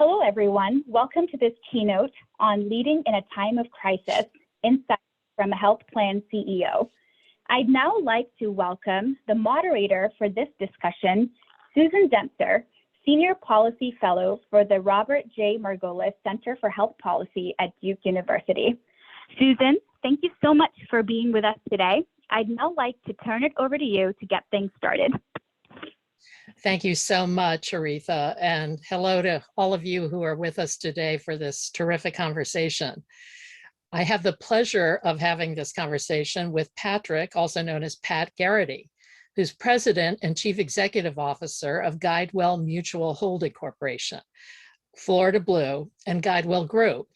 Hello, everyone. Welcome to this keynote on leading in a time of crisis, insights from a health plan CEO. I'd now like to welcome the moderator for this discussion, Susan Dempster, Senior Policy Fellow for the Robert J. Margolis Center for Health Policy at Duke University. Susan, thank you so much for being with us today. I'd now like to turn it over to you to get things started. Thank you so much, Aretha, and hello to all of you who are with us today for this terrific conversation. I have the pleasure of having this conversation with Patrick, also known as Pat Garrity, who's President and Chief Executive Officer of Guidewell Mutual Holding Corporation, Florida Blue, and Guidewell Group.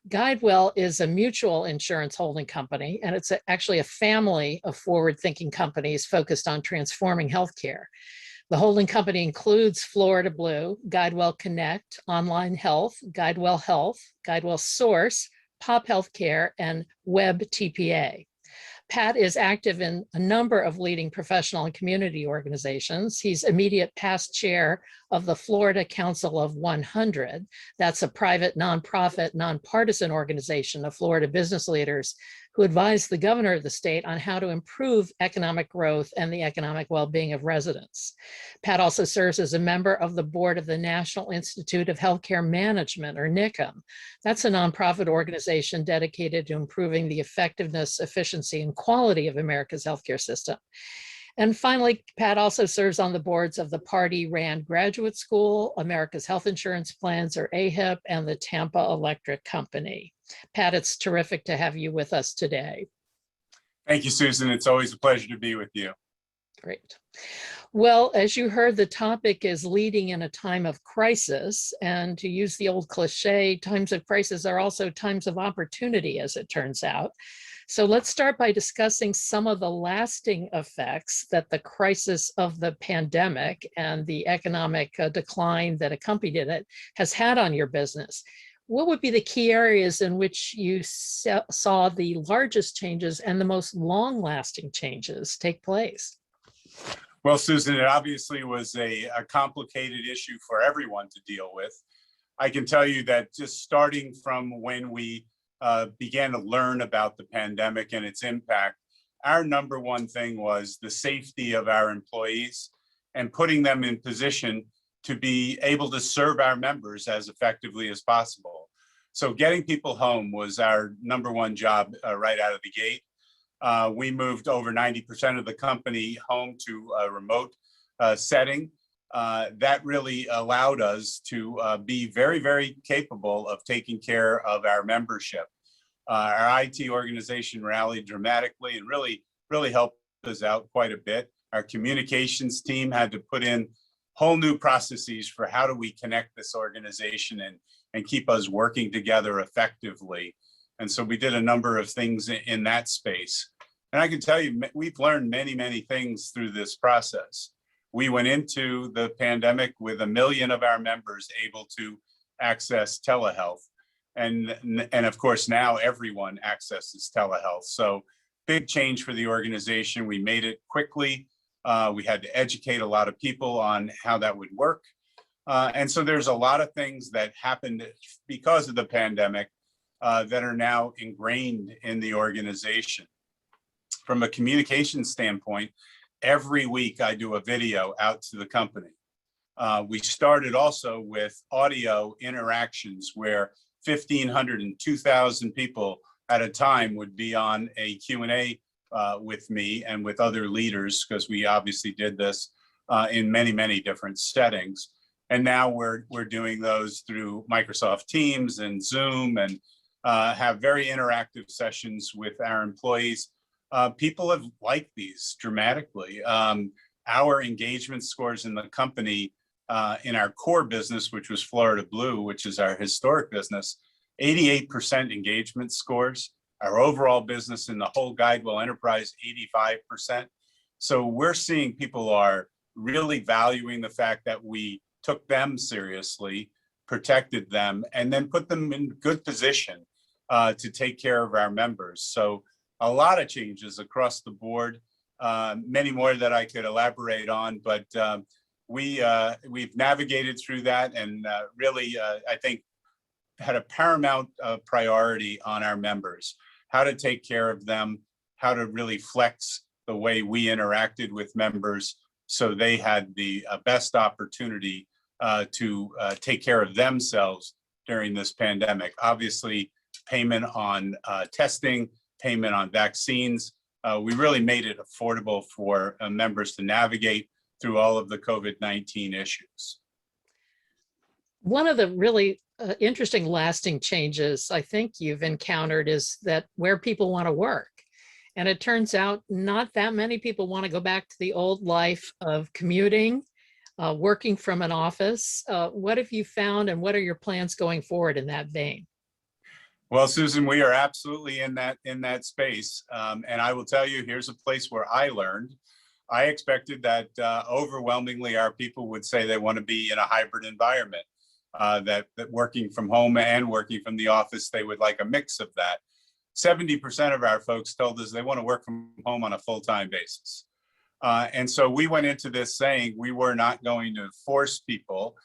Guidewell is a mutual insurance holding company, and it's actually a family of forward-thinking companies focused on transforming healthcare. The holding company includes Florida Blue, Guidewell Connect, Online Health, Guidewell Health, Guidewell Source, Pop Healthcare, and Web TPA. Pat is active in a number of leading professional and community organizations. He's immediate past chair of the Florida Council of 100. That's a private, nonprofit, nonpartisan organization of Florida business leaders who advise the governor of the state on how to improve economic growth and the economic well-being of residents. Pat also serves as a member of the board of the National Institute of Healthcare Management, or NICM. That's a nonprofit organization dedicated to improving the effectiveness, efficiency, and quality of America's healthcare system. And finally, Pat also serves on the boards of the Pardee Rand Graduate School, America's Health Insurance Plans, or AHIP, and the Tampa Electric Company. Pat, it's terrific to have you with us today. Thank you, Susan. It's always a pleasure to be with you. Great. Well, as you heard, the topic is leading in a time of crisis. And to use the old cliche, times of crisis are also times of opportunity, as it turns out. So let's start by discussing some of the lasting effects that the crisis of the pandemic and the economic decline that accompanied it has had on your business. What would be the key areas in which you saw the largest changes and the most long-lasting changes take place? Well, Susan, it obviously was a complicated issue for everyone to deal with. I can tell you that just starting from when we began to learn about the pandemic and its impact, our number one thing was the safety of our employees and putting them in position to be able to serve our members as effectively as possible. So getting people home was our number one job right out of the gate. We moved over 90% of the company home to a remote setting. That really allowed us to be very, very capable of taking care of our membership. Our IT organization rallied dramatically and really helped us out quite a bit. Our communications team had to put in whole new processes for how do we connect this organization and keep us working together effectively. And so we did a number of things in that space. And I can tell you, we've learned many, many things through this process. We went into the pandemic with 1 million of our members able to access telehealth. And of course, now everyone accesses telehealth. So big change for the organization. We made it quickly. We had to educate a lot of people on how that would work. And so there's a lot of things that happened because of the pandemic that are now ingrained in the organization. From a communication standpoint, every week I do a video out to the company. We started also with audio interactions where 1,500 and 2,000 people at a time would be on a Q&A with me and with other leaders, because we obviously did this in many, many different settings. And now we're doing those through Microsoft Teams and Zoom and have very interactive sessions with our employees. People have liked these dramatically. Our engagement scores in the company in our core business, which was Florida Blue, which is our historic business, 88% engagement scores. Our overall business in the whole Guidewell enterprise, 85%. So we're seeing people are really valuing the fact that we took them seriously, protected them, and then put them in good position to take care of our members. So a lot of changes across the board, many more that I could elaborate on, but we've navigated through that and really, I think, had a paramount priority on our members, how to take care of them, how to really flex the way we interacted with members so they had the best opportunity to take care of themselves during this pandemic. Obviously, payment on testing, payment on vaccines. We really made it affordable for members to navigate through all of the COVID-19 issues. One of the really interesting lasting changes I think you've encountered is that where people want to work. And it turns out not that many people want to go back to the old life of commuting, working from an office. What have you found and what are your plans going forward in that vein? Well, Susan, we are absolutely in that space. And I will tell you, here's a place where I learned. I expected that overwhelmingly our people would say they want to be in a hybrid environment, that working from home and working from the office, they would like a mix of that. 70% of our folks told us they want to work from home on a full-time basis. And so we went into this saying we were not going to force people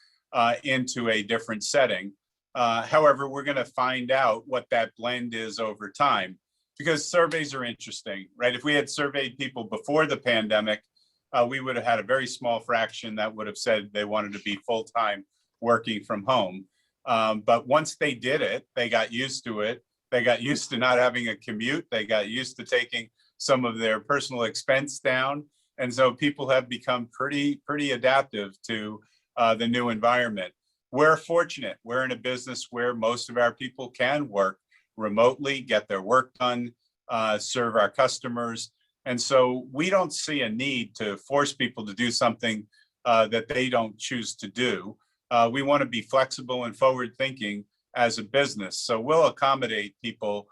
into a different setting. However, we're going to find out what that blend is over time, because surveys are interesting, right? If we had surveyed people before the pandemic, we would have had a very small fraction that would have said they wanted to be full-time working from home. But once they did it, they got used to it. They got used to not having a commute. They got used to taking some of their personal expense down. And so people have become pretty adaptive to the new environment. We're fortunate. We're in a business where most of our people can work remotely, get their work done, serve our customers. And so we don't see a need to force people to do something that they don't choose to do. We want to be flexible and forward thinking as a business. So we'll accommodate people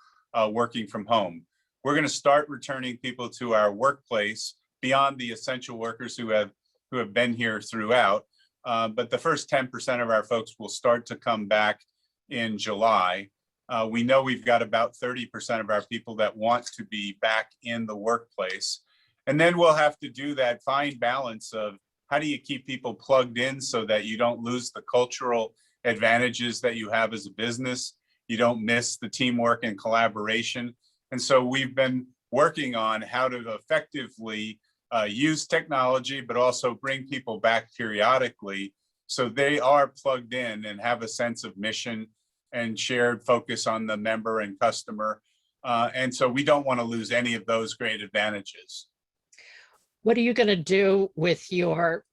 working from home. We're going to start returning people to our workplace beyond the essential workers who have been here throughout. But the first 10% of our folks will start to come back in July. We know we've got about 30% of our people that want to be back in the workplace. And then we'll have to do that fine balance of how do you keep people plugged in so that you don't lose the cultural advantages that you have as a business, you don't miss the teamwork and collaboration. And so we've been working on how to effectively use technology, but also bring people back periodically so they are plugged in and have a sense of mission and shared focus on the member and customer. And so we don't want to lose any of those great advantages. What are you going to do with your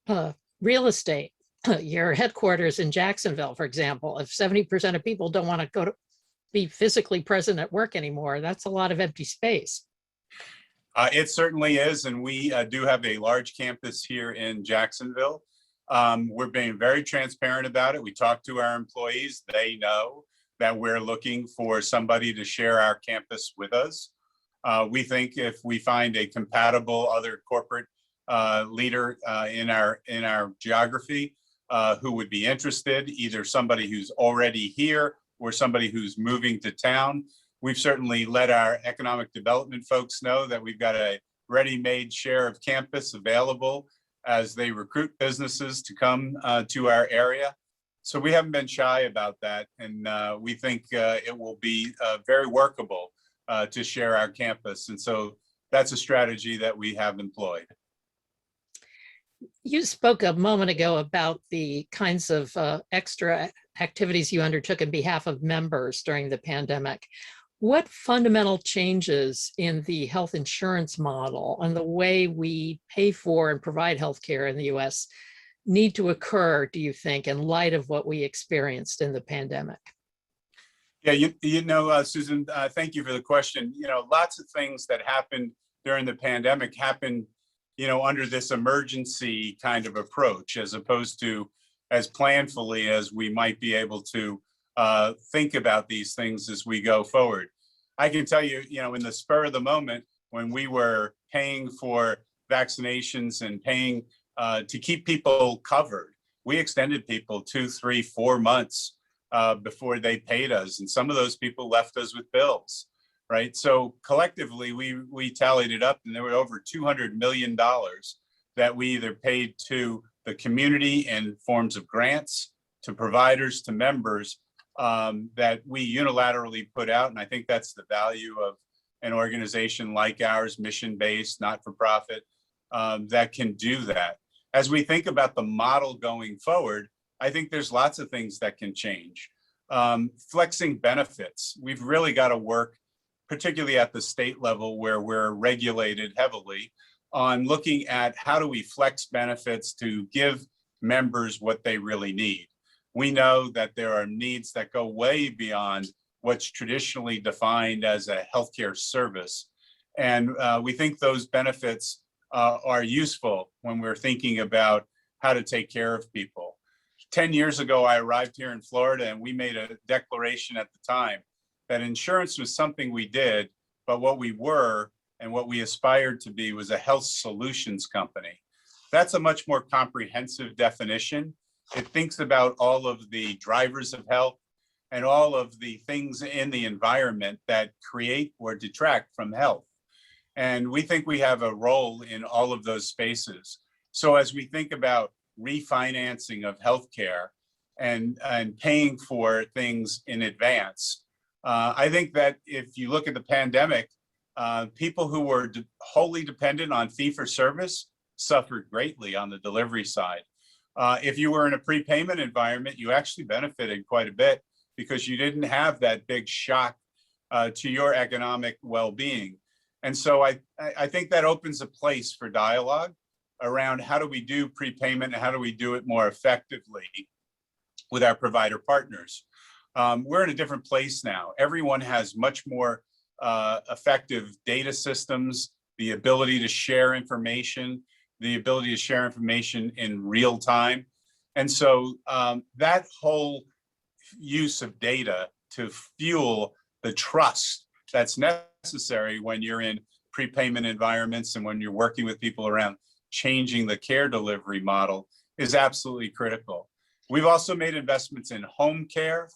real estate? Your headquarters in Jacksonville, for example, if 70% of people don't want to be physically present at work anymore, that's a lot of empty space. It certainly is. And we do have a large campus here in Jacksonville. We're being very transparent about it. We talk to our employees. They know that we're looking for somebody to share our campus with us. We think if we find a compatible other corporate leader in our geography, who would be interested, either somebody who's already here or somebody who's moving to town. We've certainly let our economic development folks know that we've got a ready-made share of campus available as they recruit businesses to come to our area. So we haven't been shy about that. And we think it will be very workable to share our campus. And so that's a strategy that we have employed. You spoke a moment ago about the kinds of extra activities you undertook on behalf of members during the pandemic. What fundamental changes in the health insurance model and the way we pay for and provide healthcare in the US need to occur, do you think, in light of what we experienced in the pandemic? Yeah, Susan, thank you for the question. Lots of things that happened during the pandemic happened under this emergency kind of approach, as opposed to as planfully as we might be able to think about these things as we go forward. I can tell you, in the spur of the moment, when we were paying for vaccinations and paying to keep people covered, we extended people 2, 3, 4 months before they paid us. And some of those people left us with bills. Right. So collectively, we tallied it up and there were over $200 million that we either paid to the community in forms of grants to providers to members that we unilaterally put out. And I think that's the value of an organization like ours, mission-based, not-for-profit, that can do that. As we think about the model going forward, I think there's lots of things that can change. Flexing benefits, we've really got to work, particularly at the state level where we're regulated heavily, on looking at how do we flex benefits to give members what they really need. We know that there are needs that go way beyond what's traditionally defined as a healthcare service. And we think those benefits are useful when we're thinking about how to take care of people. 10 years ago, I arrived here in Florida and we made a declaration at the time that insurance was something we did, but what we were and what we aspired to be was a health solutions company. That's a much more comprehensive definition. It thinks about all of the drivers of health and all of the things in the environment that create or detract from health. And we think we have a role in all of those spaces. So as we think about refinancing of healthcare and paying for things in advance, I think that if you look at the pandemic, people who were wholly dependent on fee-for-service suffered greatly on the delivery side. If you were in a prepayment environment, you actually benefited quite a bit because you didn't have that big shock to your economic well-being. And so I think that opens a place for dialogue around how do we do prepayment and how do we do it more effectively with our provider partners. We're in a different place now. Everyone has much more effective data systems, the ability to share information, the ability to share information in real time. And so that whole use of data to fuel the trust that's necessary when you're in prepayment environments and when you're working with people around changing the care delivery model is absolutely critical. We've also made investments in home care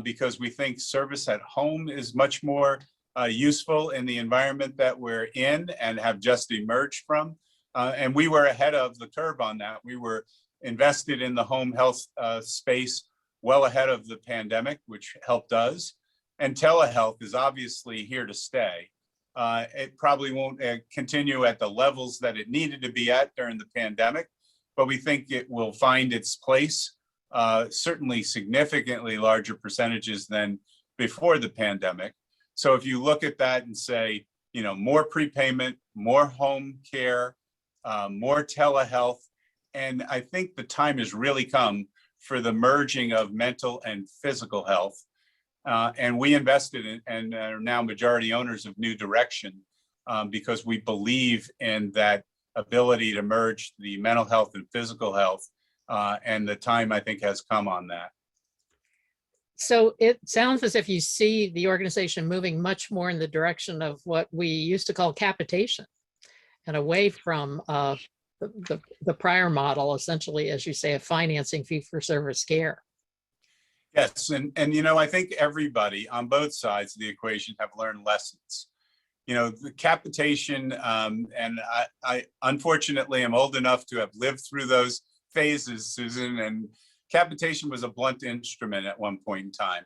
because we think service at home is much more useful in the environment that we're in and have just emerged from. And we were ahead of the curve on that. We were invested in the home health space well ahead of the pandemic, which helped us. And telehealth is obviously here to stay. It probably won't continue at the levels that it needed to be at during the pandemic, but we think it will find its place, certainly significantly larger percentages than before the pandemic. So if you look at that and say, you know, more prepayment, more home care, more telehealth, and I think the time has really come for the merging of mental and physical health. And we invested in and are now majority owners of New Direction because we believe in that ability to merge the mental health and physical health. And the time, I think, has come on that. So it sounds as if you see the organization moving much more in the direction of what we used to call capitation and away from the prior model, essentially, as you say, of financing fee-for-service care. Yes, and you know, I think everybody on both sides of the equation have learned lessons. You know, the capitation, and I unfortunately am old enough to have lived through those phases, Susan, and capitation was a blunt instrument at one point in time.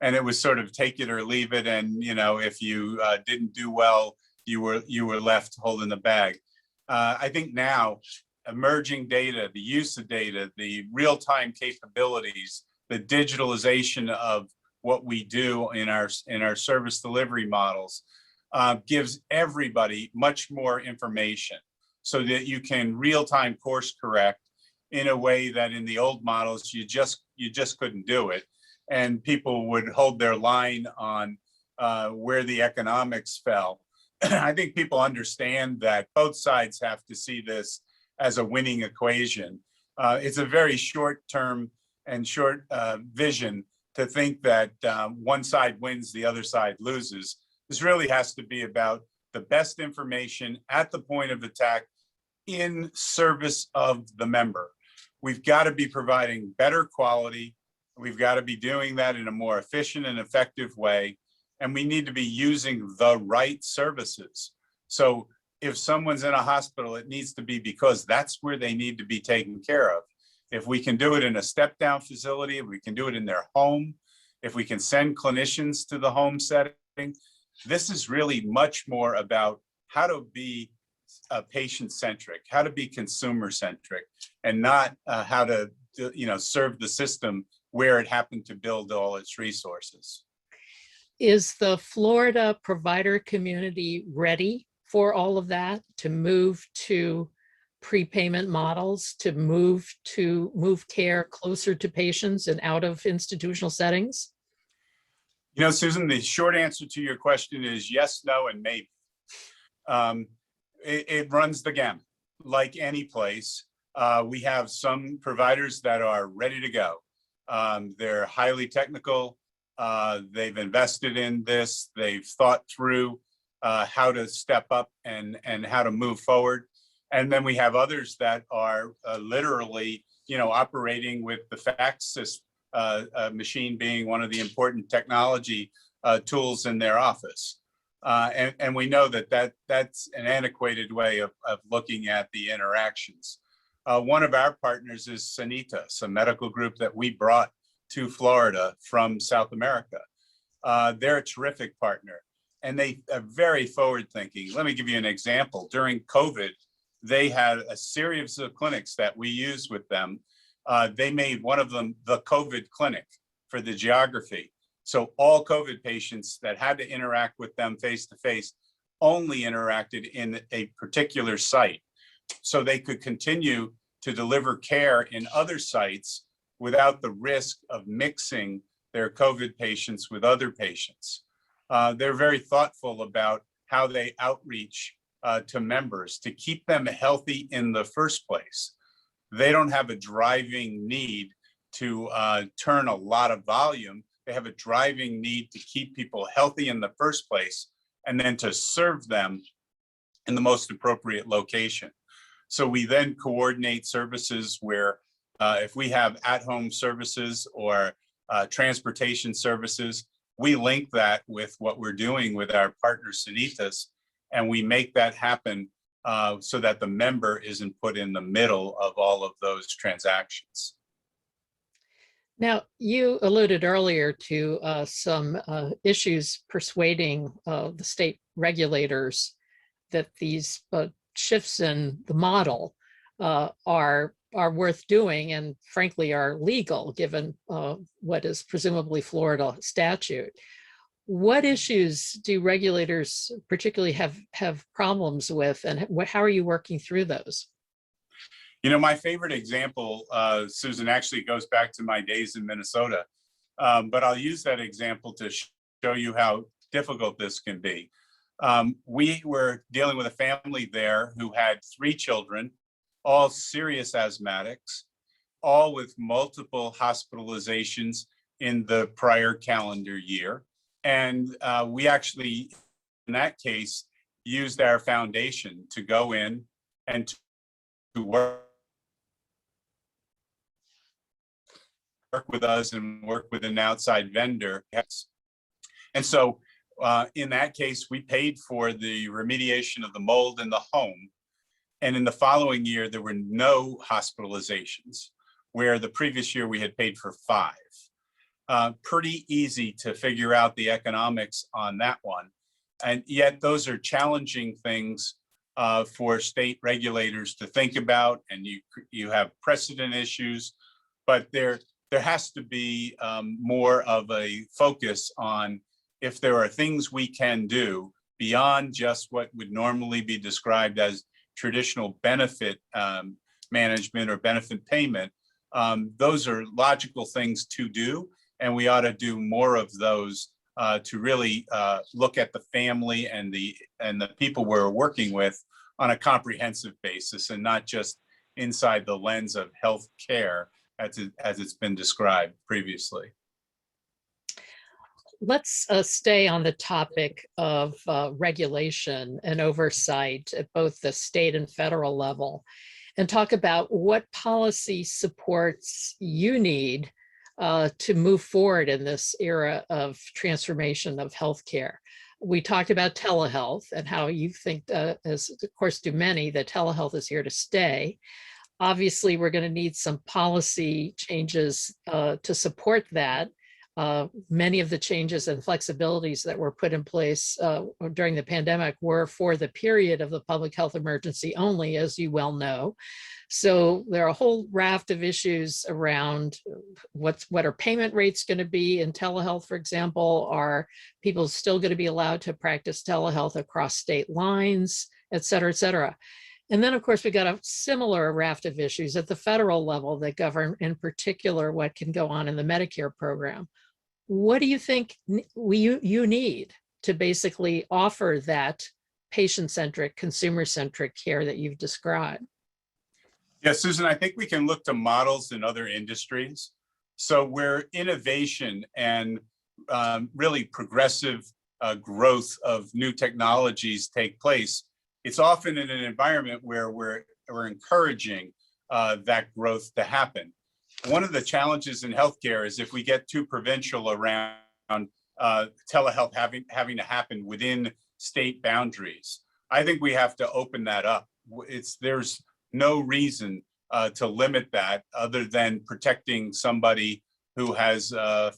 And it was sort of take it or leave it. And, you know, if you didn't do well, you were left holding the bag. I think now emerging data, the use of data, the real-time capabilities, the digitalization of what we do in our service delivery models gives everybody much more information so that you can real-time course correct in a way that in the old models you just couldn't do it, and people would hold their line on where the economics fell. I think people understand that both sides have to see this as a winning equation. It's a very short-term and short vision to think that one side wins, the other side loses. This really has to be about the best information at the point of attack in service of the member. We've got to be providing better quality. We've got to be doing that in a more efficient and effective way. And we need to be using the right services. So if someone's in a hospital, it needs to be because that's where they need to be taken care of. If we can do it in a step-down facility, if we can do it in their home, if we can send clinicians to the home setting, this is really much more about how to be patient-centric, how to be consumer-centric, and not how to serve the system where it happened to build all its resources. Is the Florida provider community ready for all of that, to move to prepayment models, to move care closer to patients and out of institutional settings? You know, Susan, the short answer to your question is yes, no, and maybe. It runs the gamut. Like any place, we have some providers that are ready to go. They're highly technical. They've invested in this. They've thought through how to step up and how to move forward. And then we have others that are literally, operating with the fax machine being one of the important technology tools in their office. And we know that's an antiquated way of looking at the interactions. One of our partners is Sanitas, a medical group that we brought to Florida from South America. They're a terrific partner, and they are very forward thinking. Let me give you an example. During COVID, they had a series of clinics that we used with them. They made one of them the COVID clinic for the geography. So all COVID patients that had to interact with them face-to-face only interacted in a particular site. So they could continue to deliver care in other sites without the risk of mixing their COVID patients with other patients. They're very thoughtful about how they outreach to members to keep them healthy in the first place. They don't have a driving need to turn a lot of volume. They have a driving need to keep people healthy in the first place and then to serve them in the most appropriate location. So we then coordinate services where if we have at-home services or transportation services, we link that with what we're doing with our partner Sanitas, and we make that happen so that the member isn't put in the middle of all of those transactions. Now, you alluded earlier to some issues persuading the state regulators that these shifts in the model are worth doing and frankly are legal given what is presumably Florida statute. What issues do regulators particularly have problems with, and how are you working through those? You know, my favorite example, Susan, actually goes back to my days in Minnesota, but I'll use that example to show you how difficult this can be. We were dealing with a family there who had 3 children, all serious asthmatics, all with multiple hospitalizations in the prior calendar year. And we actually, in that case, used our foundation to go in and to work with us and work with an outside vendor. And so in that case, we paid for the remediation of the mold in the home. And in the following year, there were no hospitalizations, where the previous year we had paid for 5. Pretty easy to figure out the economics on that one. And yet those are challenging things for state regulators to think about, and you have precedent issues, but there has to be more of a focus on if there are things we can do beyond just what would normally be described as traditional benefit management or benefit payment. Those are logical things to do, and we ought to do more of those to really look at the family and the people we're working with on a comprehensive basis, and not just inside the lens of health care as it's been described previously. Let's stay on the topic of regulation and oversight at both the state and federal level, and talk about what policy supports you need to move forward in this era of transformation of healthcare. We talked about telehealth and how you think, as of course do many, that telehealth is here to stay. Obviously, we're going to need some policy changes to support that. Many of the changes and flexibilities that were put in place during the pandemic were for the period of the public health emergency only, as you well know. So there are a whole raft of issues around what are payment rates going to be in telehealth, for example. Are people still going to be allowed to practice telehealth across state lines, et cetera, et cetera. And then, of course, we got a similar raft of issues at the federal level that govern, in particular, what can go on in the Medicare program. What do you think you need to basically offer that patient-centric, consumer-centric care that you've described? Yeah, Susan, I think we can look to models in other industries. So where innovation and really progressive growth of new technologies take place, it's often in an environment where we're encouraging that growth to happen. One of the challenges in healthcare is if we get too provincial around telehealth having to happen within state boundaries. I think we have to open that up. There's no reason to limit that other than protecting somebody who has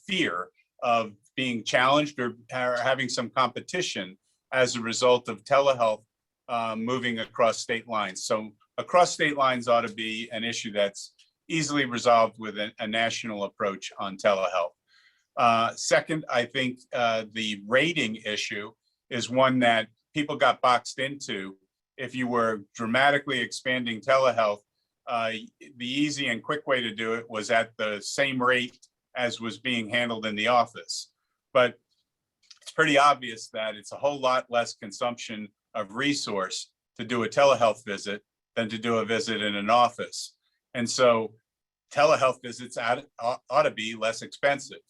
fear of being challenged or having some competition as a result of telehealth moving across state lines. So across state lines ought to be an issue that's easily resolved with a national approach on telehealth. Second, I think the rating issue is one that people got boxed into. If you were dramatically expanding telehealth, the easy and quick way to do it was at the same rate as was being handled in the office. But it's pretty obvious that it's a whole lot less consumption of resource to do a telehealth visit than to do a visit in an office. And so telehealth visits ought to be less expensive.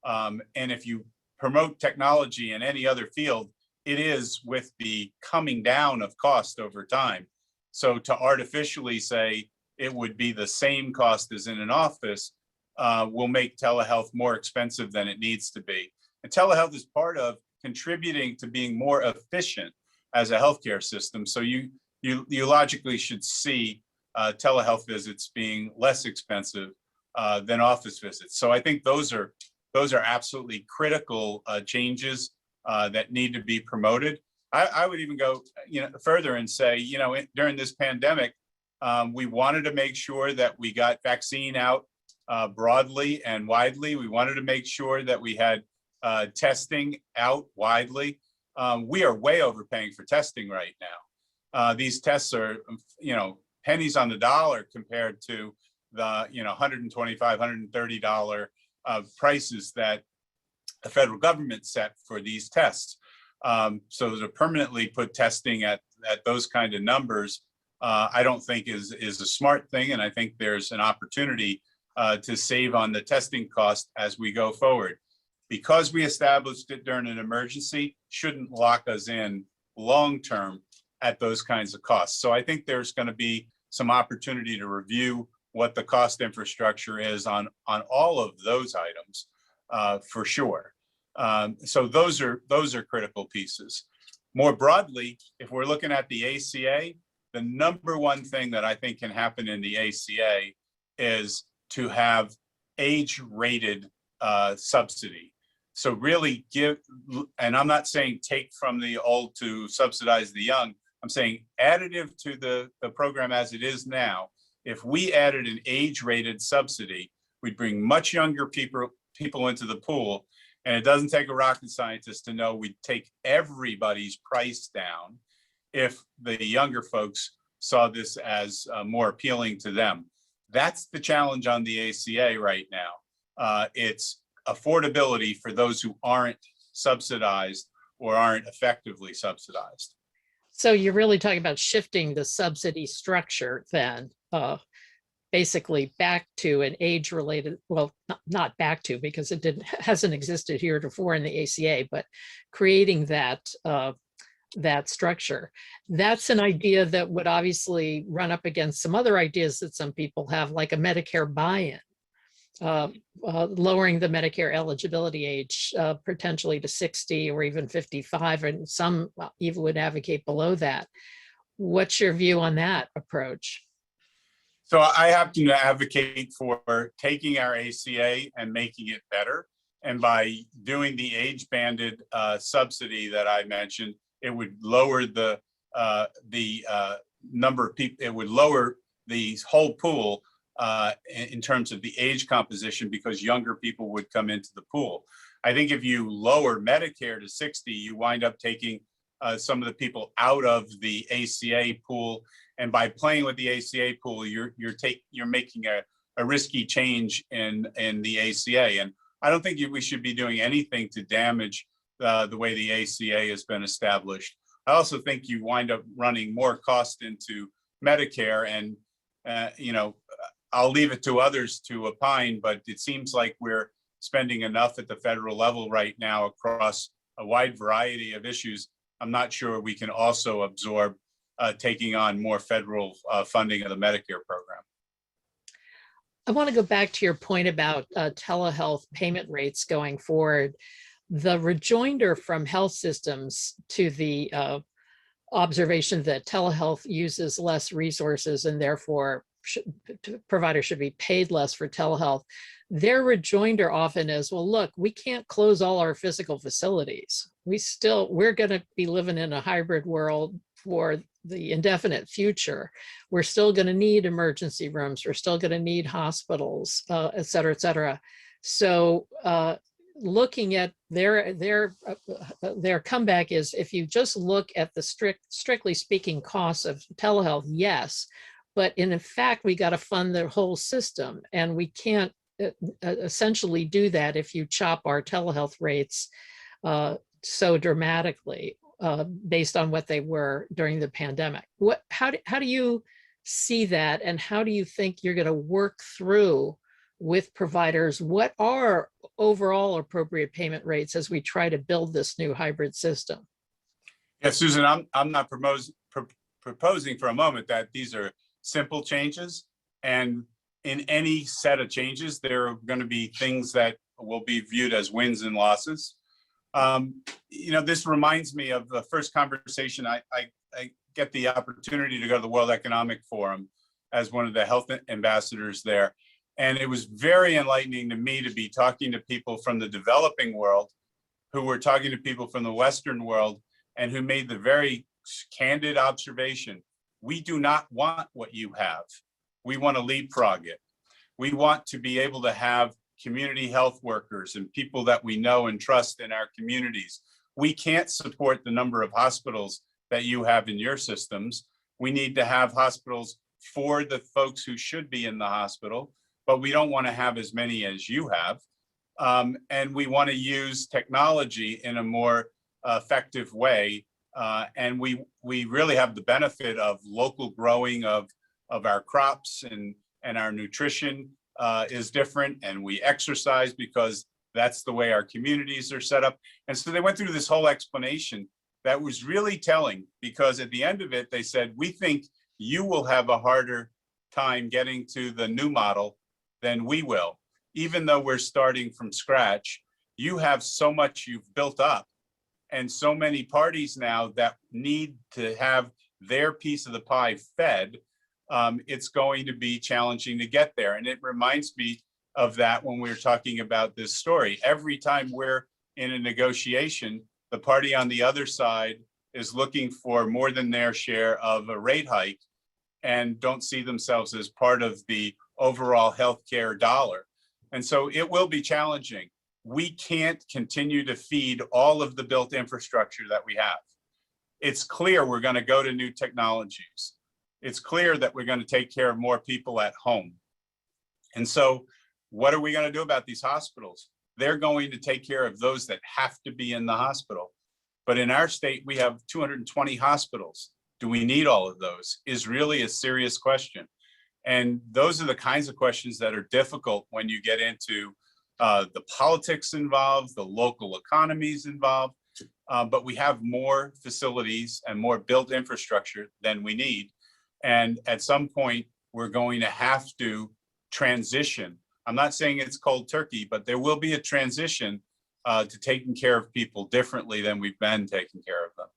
And if you promote technology in any other field, it is with the coming down of cost over time. So to artificially say it would be the same cost as in an office will make telehealth more expensive than it needs to be. And telehealth is part of contributing to being more efficient as a healthcare system. So you logically should see telehealth visits being less expensive than office visits. So I think those are absolutely critical changes that need to be promoted. I would even go further and say, during this pandemic, we wanted to make sure that we got vaccine out broadly and widely. We wanted to make sure that we had testing out widely. We are way overpaying for testing right now. These tests are, pennies on the dollar compared to the, $125, $130 prices that the federal government set for these tests. So to permanently put testing at those kind of numbers, I don't think is a smart thing. And I think there's an opportunity to save on the testing cost as we go forward. Because we established it during an emergency, shouldn't lock us in long-term at those kinds of costs. So I think there's going to be some opportunity to review what the cost infrastructure is on all of those items for sure. So those are critical pieces. More broadly, if we're looking at the ACA, the number one thing that I think can happen in the ACA is to have age-rated subsidy. So really give, and I'm not saying take from the old to subsidize the young, I'm saying additive to the program as it is now. If we added an age-rated subsidy, we'd bring much younger people into the pool. And it doesn't take a rocket scientist to know we'd take everybody's price down if the younger folks saw this as more appealing to them. That's the challenge on the ACA right now. It's affordability for those who aren't subsidized or aren't effectively subsidized. So you're really talking about shifting the subsidy structure then, basically back to an age-related, well, not back to, because it hasn't existed heretofore in the ACA, but creating that structure. That's an idea that would obviously run up against some other ideas that some people have, like a Medicare buy-in. lowering the Medicare eligibility age potentially to 60 or even 55, and some even would advocate below that. What's your view on that approach? So I happen to advocate for taking our ACA and making it better. And by doing the age banded subsidy that I mentioned, it would lower the number of people, it would lower the whole pool in terms of the age composition, because younger people would come into the pool. I think if you lower Medicare to 60, you wind up taking some of the people out of the ACA pool. And by playing with the ACA pool, you're making a risky change in the ACA. And I don't think we should be doing anything to damage the way the ACA has been established. I also think you wind up running more cost into Medicare, and I'll leave it to others to opine, but it seems like we're spending enough at the federal level right now across a wide variety of issues. I'm not sure we can also absorb taking on more federal funding of the Medicare program. I want to go back to your point about telehealth payment rates going forward. The rejoinder from health systems to the observation that telehealth uses less resources and therefore providers should be paid less for telehealth. Their rejoinder often is, well, look, we can't close all our physical facilities. We're going to be living in a hybrid world for the indefinite future. We're still going to need emergency rooms. We're still going to need hospitals, et cetera, et cetera. So looking at their comeback is, if you just look at the strictly speaking costs of telehealth, yes, but in fact, we got to fund the whole system, and we can't essentially do that if you chop our telehealth rates so dramatically based on what they were during the pandemic. How do you see that, and how do you think you're going to work through with providers what are overall appropriate payment rates as we try to build this new hybrid system? Yeah, Susan, I'm not proposing for a moment that these are simple changes, and in any set of changes, there are going to be things that will be viewed as wins and losses. This reminds me of the first conversation. I get the opportunity to go to the World Economic Forum as one of the health ambassadors there. And it was very enlightening to me to be talking to people from the developing world who were talking to people from the Western world, and who made the very candid observation: we do not want what you have. We want to leapfrog it. We want to be able to have community health workers and people that we know and trust in our communities. We can't support the number of hospitals that you have in your systems. We need to have hospitals for the folks who should be in the hospital, but we don't want to have as many as you have. And we want to use technology in a more effective way. And we really have the benefit of local growing of our crops, and our nutrition is different, and we exercise because that's the way our communities are set up. And so they went through this whole explanation that was really telling, because at the end of it, they said, we think you will have a harder time getting to the new model than we will. Even though we're starting from scratch, you have so much you've built up, and so many parties now that need to have their piece of the pie fed. It's going to be challenging to get there. And it reminds me of that when we were talking about this story. Every time we're in a negotiation, the party on the other side is looking for more than their share of a rate hike, and don't see themselves as part of the overall healthcare dollar. And so it will be challenging. We can't continue to feed all of the built infrastructure that we have. It's clear we're going to go to new technologies. It's clear that we're going to take care of more people at home. And so what are we going to do about these hospitals? They're going to take care of those that have to be in the hospital. But in our state, we have 220 hospitals. Do we need all of those? Is really a serious question. And those are the kinds of questions that are difficult when you get into the politics involved, the local economies involved. But we have more facilities and more built infrastructure than we need. And at some point, we're going to have to transition I'm not saying it's cold turkey, but there will be a transition to taking care of people differently than we've been taking care of them.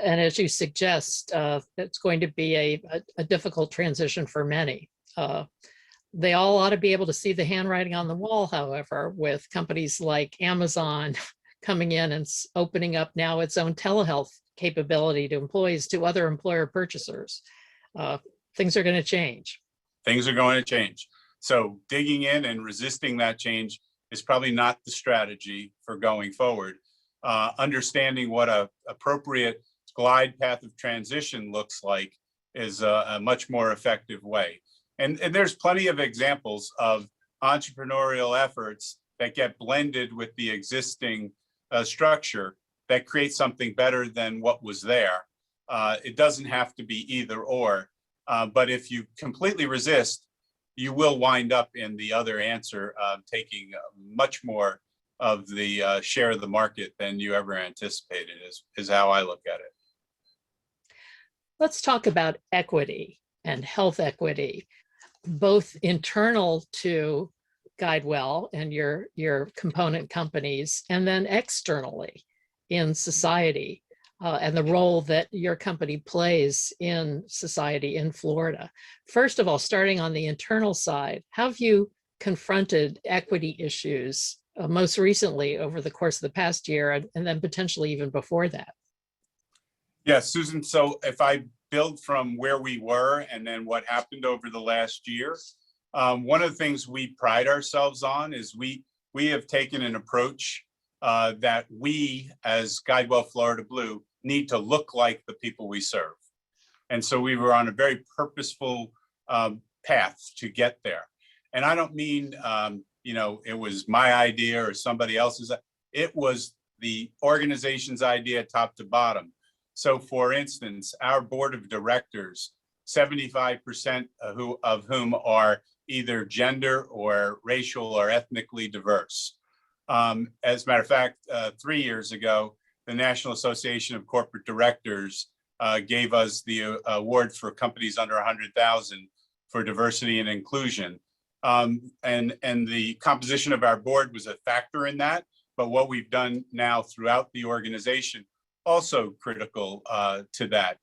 And as you suggest, it's going to be a difficult transition for many. They all ought to be able to see the handwriting on the wall, however, with companies like Amazon coming in and opening up now its own telehealth capability to employees, to other employer purchasers. Things are going to change. Things are going to change. So digging in and resisting that change is probably not the strategy for going forward. Understanding what a appropriate glide path of transition looks like is a much more effective way. And there's plenty of examples of entrepreneurial efforts that get blended with the existing structure that create something better than what was there. It doesn't have to be either or, but if you completely resist, you will wind up in the other answer, taking much more of the share of the market than you ever anticipated, is how I look at it. Let's talk about equity and health equity, both internal to GuideWell and your component companies, and then externally in society, and the role that your company plays in society in Florida. First of all, starting on the internal side, how have you confronted equity issues most recently over the course of the past year, and then potentially even before that? Yes, Susan. So if I build from where we were and then what happened over the last year, one of the things we pride ourselves on is we have taken an approach that we as GuideWell Florida Blue need to look like the people we serve. And so we were on a very purposeful path to get there. And I don't mean, it was my idea or somebody else's. It was the organization's idea top to bottom. So for instance, our board of directors, 75% of whom are either gender or racial or ethnically diverse. As a matter of fact, 3 years ago, the National Association of Corporate Directors gave us the award for companies under 100,000 for diversity and inclusion. And the composition of our board was a factor in that, but what we've done now throughout the organization also critical to that.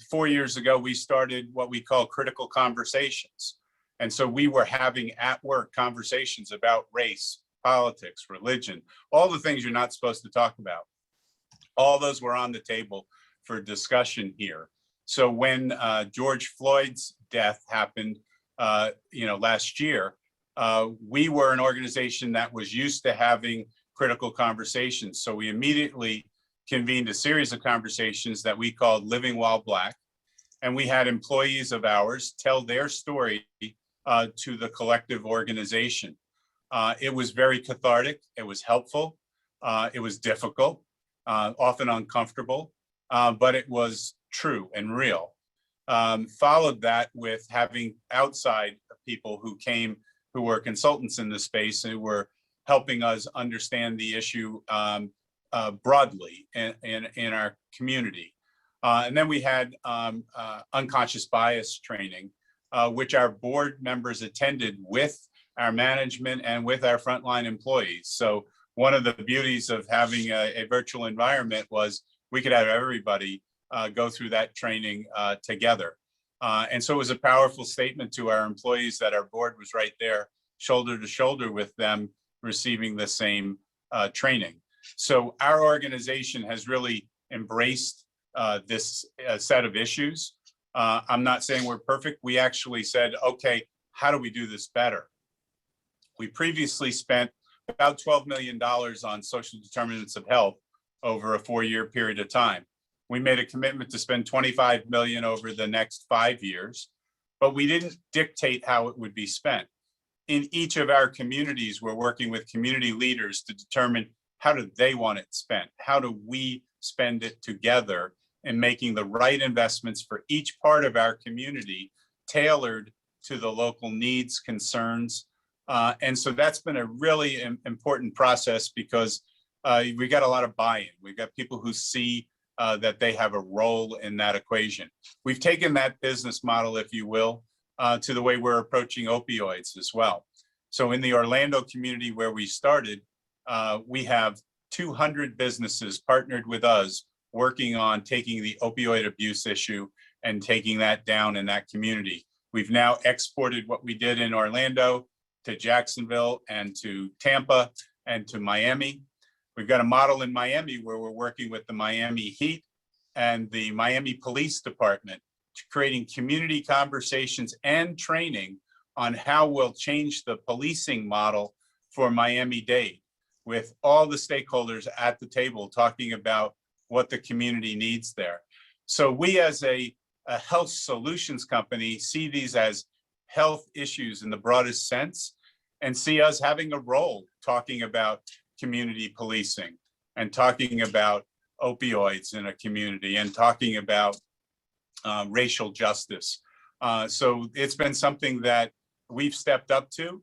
4 years ago, we started what we call critical conversations. And so we were having at work conversations about race, politics, religion, all the things you're not supposed to talk about. All those were on the table for discussion here. So when George Floyd's death happened, last year, we were an organization that was used to having critical conversations. So we immediately convened a series of conversations that we called Living While Black. And we had employees of ours tell their story to the collective organization. It was very cathartic. It was helpful. It was difficult, often uncomfortable, but it was true and real. Followed that with having outside people who came, who were consultants in the space, who were helping us understand the issue broadly in our community. And then we had unconscious bias training, which our board members attended with our management and with our frontline employees. So one of the beauties of having a virtual environment was we could have everybody go through that training together. And so it was a powerful statement to our employees that our board was right there, shoulder to shoulder with them, receiving the same training. So our organization has really embraced this set of issues. I'm not saying we're perfect. We actually said, okay, how do we do this better? We previously spent about $12 million on social determinants of health over a 4-year period of time. We made a commitment to spend $25 million over the next 5 years, but we didn't dictate how it would be spent. In each of our communities, we're working with community leaders to determine how do they want it spent? How do we spend it together in making the right investments for each part of our community tailored to the local needs, concerns. And so that's been a really important process because we got a lot of buy-in. We've got people who see that they have a role in that equation. We've taken that business model, if you will, to the way we're approaching opioids as well. So in the Orlando community where we started, we have 200 businesses partnered with us working on taking the opioid abuse issue and taking that down in that community. We've now exported what we did in Orlando to Jacksonville and to Tampa and to Miami. We've got a model in Miami where we're working with the Miami Heat and the Miami Police Department, creating community conversations and training on how we'll change the policing model for Miami-Dade, with all the stakeholders at the table talking about what the community needs there. So we as a health solutions company see these as health issues in the broadest sense and see us having a role talking about community policing and talking about opioids in a community and talking about racial justice. So it's been something that we've stepped up to.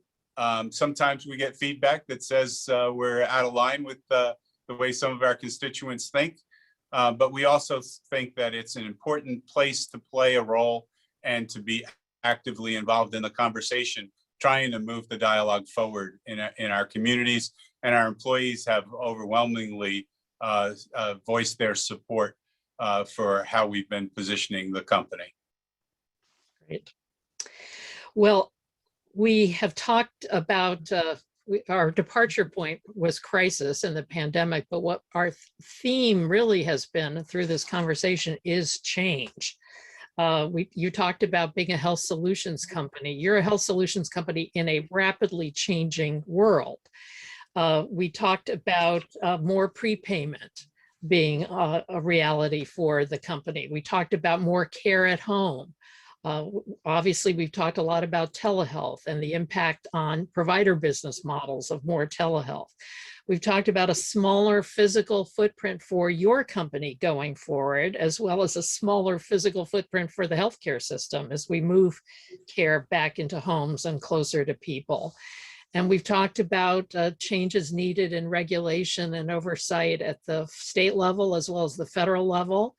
Sometimes we get feedback that says we're out of line with the way some of our constituents think. But we also think that it's an important place to play a role and to be actively involved in the conversation, trying to move the dialogue forward in our communities. And our employees have overwhelmingly voiced their support for how we've been positioning the company. Great. Well, we have talked about our departure point was crisis and the pandemic, but what our theme really has been through this conversation is change. You talked about being a health solutions company. You're a health solutions company in a rapidly changing world. We talked about more prepayment being a reality for the company. We talked about more care at home. Obviously, we've talked a lot about telehealth and the impact on provider business models of more telehealth. We've talked about a smaller physical footprint for your company going forward, as well as a smaller physical footprint for the healthcare system as we move care back into homes and closer to people. And we've talked about changes needed in regulation and oversight at the state level as well as the federal level.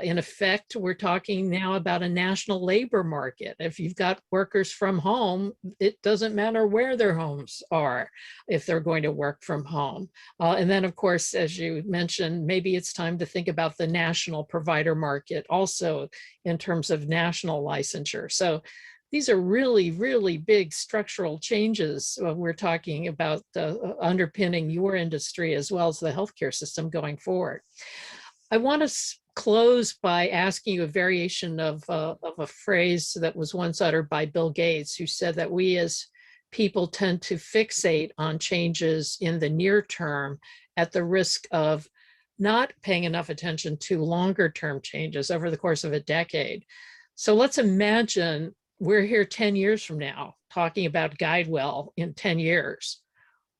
In effect, we're talking now about a national labor market. If you've got workers from home, it doesn't matter where their homes are if they're going to work from home. And then, of course, as you mentioned, maybe it's time to think about the national provider market also in terms of national licensure. So these are really, really big structural changes we're talking about underpinning your industry as well as the healthcare system going forward. I want to close by asking you a variation of a phrase that was once uttered by Bill Gates, who said that we as people tend to fixate on changes in the near term at the risk of not paying enough attention to longer term changes over the course of a decade. So let's imagine we're here 10 years from now talking about GuideWell in 10 years.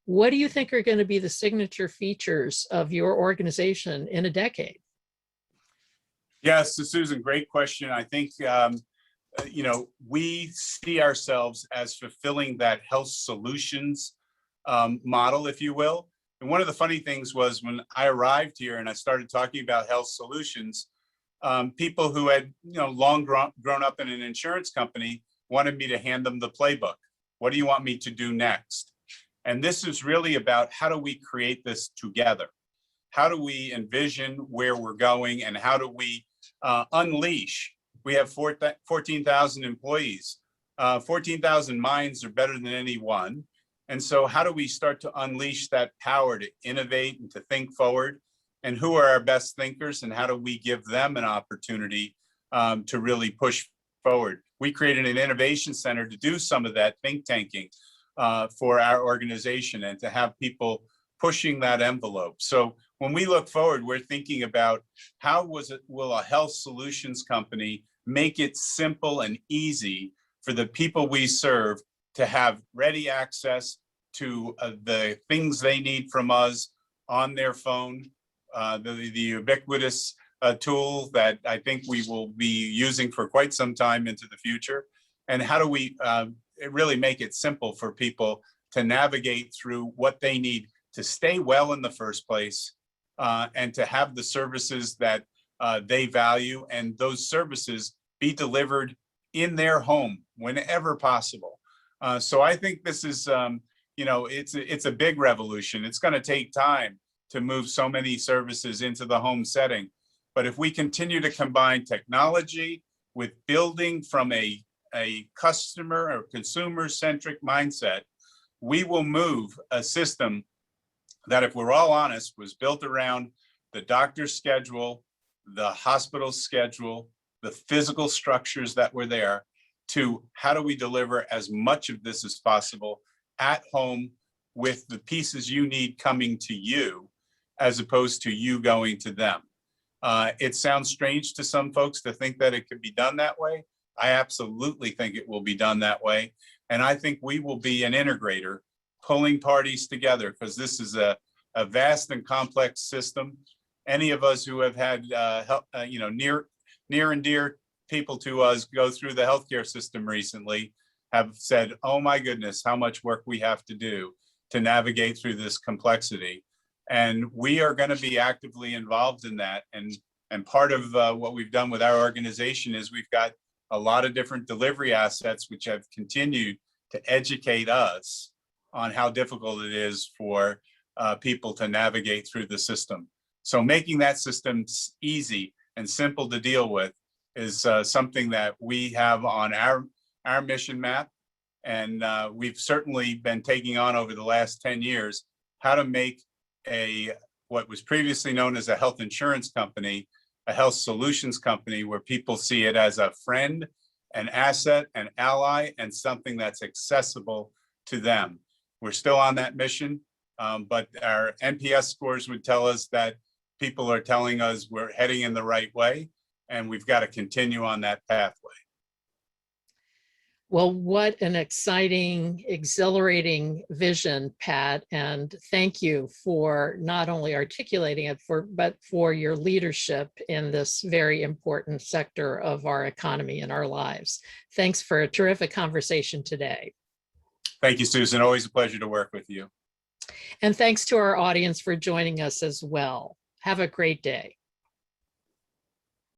What do you think are going to be the signature features of your organization in a decade? Yes, so Susan, great question. I think, we see ourselves as fulfilling that health solutions model, if you will. And one of the funny things was when I arrived here and I started talking about health solutions, people who had long grown up in an insurance company wanted me to hand them the playbook. What do you want me to do next? And this is really about how do we create this together? How do we envision where we're going and how do we unleash? We have 14,000 employees. 14,000 minds are better than any one. And so how do we start to unleash that power to innovate and to think forward? And who are our best thinkers and how do we give them an opportunity to really push forward? We created an innovation center to do some of that think tanking for our organization and to have people pushing that envelope. So when we look forward, we're thinking about how will a health solutions company make it simple and easy for the people we serve to have ready access to the things they need from us on their phone, the ubiquitous tool that I think we will be using for quite some time into the future. And how do we really make it simple for people to navigate through what they need to stay well in the first place and to have the services that they value and those services be delivered in their home whenever possible. So I think this is, it's a big revolution. It's going to take time to move so many services into the home setting. But if we continue to combine technology with building from a customer or consumer-centric mindset, we will move a system that, if we're all honest, was built around the doctor's schedule, the hospital schedule, the physical structures that were there, to how do we deliver as much of this as possible at home with the pieces you need coming to you, as opposed to you going to them. It sounds strange to some folks to think that it could be done that way. I absolutely think it will be done that way. And I think we will be an integrator, pulling parties together, because this is a vast and complex system. Any of us who have had near and dear people to us go through the healthcare system recently have said, oh my goodness, how much work we have to do to navigate through this complexity. And we are going to be actively involved in that. And part of what we've done with our organization is we've got a lot of different delivery assets which have continued to educate us on how difficult it is for people to navigate through the system. So making that system easy and simple to deal with is something that we have on our mission map. And we've certainly been taking on over the last 10 years, how to make what was previously known as a health insurance company, a health solutions company, where people see it as a friend, an asset, an ally, and something that's accessible to them. We're still on that mission, but our NPS scores would tell us that people are telling us we're heading in the right way, and we've got to continue on that pathway. Well, what an exciting, exhilarating vision, Pat. And thank you for not only articulating it, but for your leadership in this very important sector of our economy and our lives. Thanks for a terrific conversation today. Thank you, Susan. Always a pleasure to work with you. And thanks to our audience for joining us as well. Have a great day.